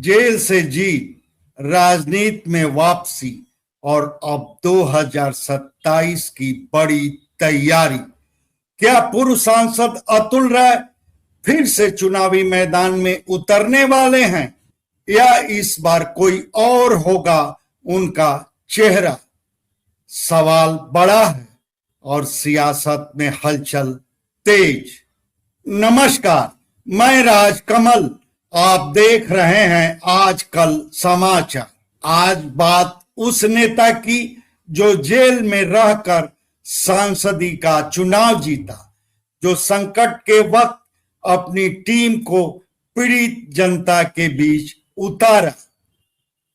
Jail से जीत, राजनीति में वापसी और अब 2027 की बड़ी तैयारी। क्या पूर्व सांसद अतुल राय फिर से चुनावी मैदान में उतरने वाले हैं या इस बार कोई और होगा उनका चेहरा? सवाल बड़ा है और सियासत में हलचल तेज। नमस्कार, मैं राजकमल, आप देख रहे हैं आजकल समाचार। आज बात उस नेता की जो जेल में रहकर सांसदी का चुनाव जीता, जो संकट के वक्त अपनी टीम को पीड़ित जनता के बीच उतारा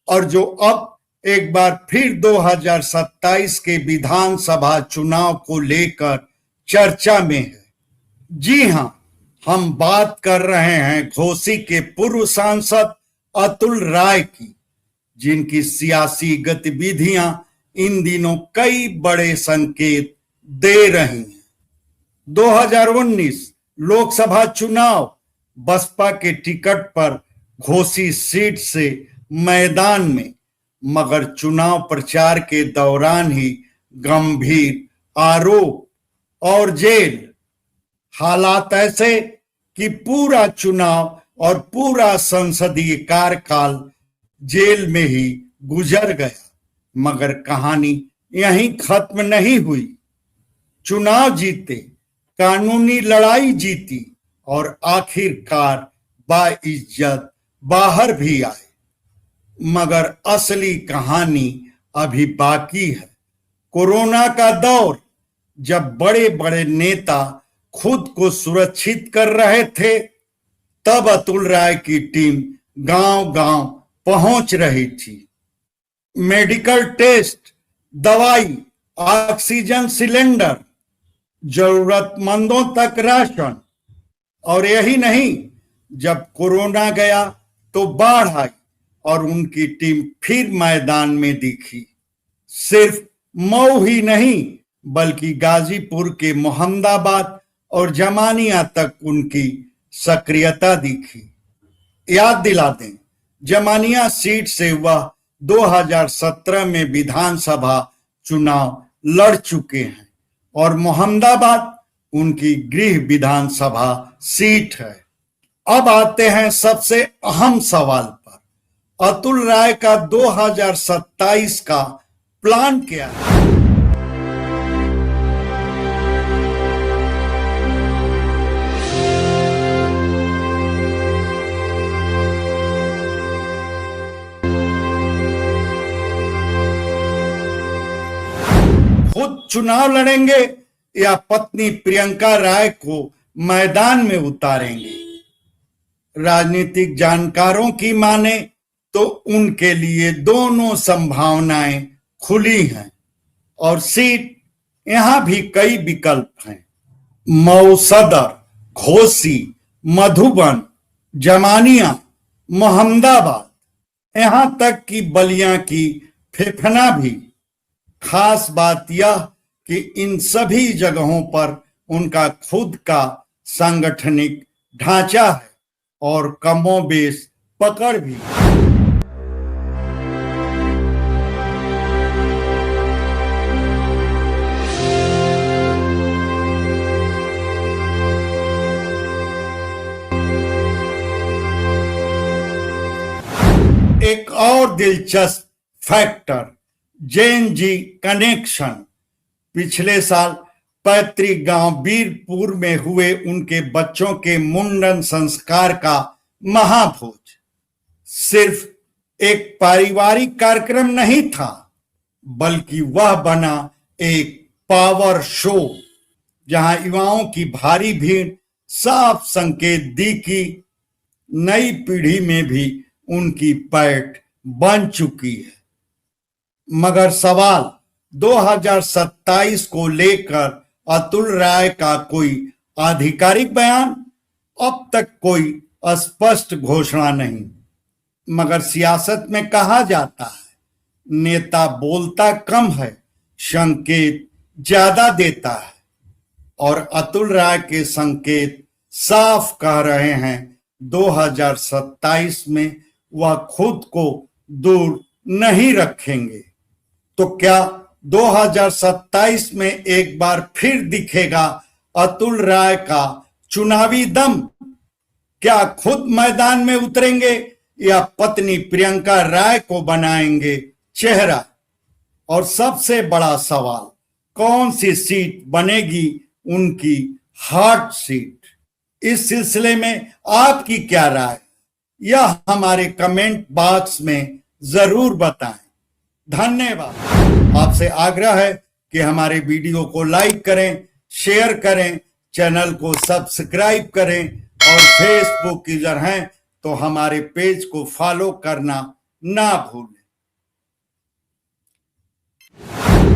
और जो अब एक बार फिर 2027 के विधानसभा चुनाव को लेकर चर्चा में है। जी हां, हम बात कर रहे हैं घोसी के पूर्व सांसद अतुल राय की, जिनकी सियासी गतिविधियां इन दिनों कई बड़े संकेत दे रही हैं। 2019 लोकसभा चुनाव बसपा के टिकट पर घोसी सीट से मैदान में, मगर चुनाव प्रचार के दौरान ही गंभीर आरोप और जेल। हालात ऐसे कि पूरा चुनाव और पूरा संसदीय कार्यकाल जेल में ही गुजर गया। मगर कहानी यहीं खत्म नहीं हुई। चुनाव जीते, कानूनी लड़ाई जीती और आखिरकार बाइज्जत बाहर भी आए। मगर असली कहानी अभी बाकी है। कोरोना का दौर, जब बड़े बड़े नेता खुद को सुरक्षित कर रहे थे, तब अतुल राय की टीम गांव-गांव पहुंच रही थी। मेडिकल टेस्ट, दवाई, ऑक्सीजन सिलेंडर, जरूरतमंदों तक राशन। और यही नहीं, जब कोरोना गया तो बाढ़ आई और उनकी टीम फिर मैदान में दिखी। सिर्फ मऊ ही नहीं, बल्कि गाजीपुर के मोहम्मदाबाद और जमानिया तक उनकी सक्रियता दिखी। याद दिला दें, जमानिया सीट से वह 2017 में विधानसभा चुनाव लड़ चुके हैं और मोहम्मदाबाद उनकी गृह विधानसभा सीट है। अब आते हैं सबसे अहम सवाल पर। अतुल राय का 2027 का प्लान क्या है? खुद चुनाव लड़ेंगे या पत्नी प्रियंका राय को मैदान में उतारेंगे? राजनीतिक जानकारों की माने तो उनके लिए दोनों संभावनाएं खुली हैं और सीट यहां भी कई विकल्प हैं। मऊ सदर, घोसी, मधुबन, जमानिया, मोहम्मदाबाद, यहां तक कि बलिया की फेफना भी। खास बात यह कि इन सभी जगहों पर उनका खुद का सांगठनिक ढांचा है और कमोबेश पकड़ भी। एक और दिलचस्प फैक्टर, जैन जी कनेक्शन। पिछले साल पैतृक गांव बीरपुर में हुए उनके बच्चों के मुंडन संस्कार का महाभोज सिर्फ एक पारिवारिक कार्यक्रम नहीं था, बल्कि वह बना एक पावर शो, जहां युवाओं की भारी भीड़ साफ संकेत दी कि नई पीढ़ी में भी उनकी पैठ बन चुकी है। मगर सवाल 2027 को लेकर अतुल राय का कोई आधिकारिक बयान, अब तक कोई स्पष्ट घोषणा नहीं। मगर सियासत में कहा जाता है, नेता बोलता कम है, संकेत ज्यादा देता है। और अतुल राय के संकेत साफ कह रहे हैं 2027 में वह खुद को दूर नहीं रखेंगे। तो क्या 2027 में एक बार फिर दिखेगा अतुल राय का चुनावी दम? क्या खुद मैदान में उतरेंगे या पत्नी प्रियंका राय को बनाएंगे चेहरा? और सबसे बड़ा सवाल, कौन सी सीट बनेगी उनकी हॉट सीट? इस सिलसिले में आपकी क्या राय, यह हमारे कमेंट बॉक्स में जरूर बताएं। धन्यवाद। आपसे आग्रह है कि हमारे वीडियो को लाइक करें, शेयर करें, चैनल को सब्सक्राइब करें और फेसबुक यूजर हैं तो हमारे पेज को फॉलो करना ना भूलें।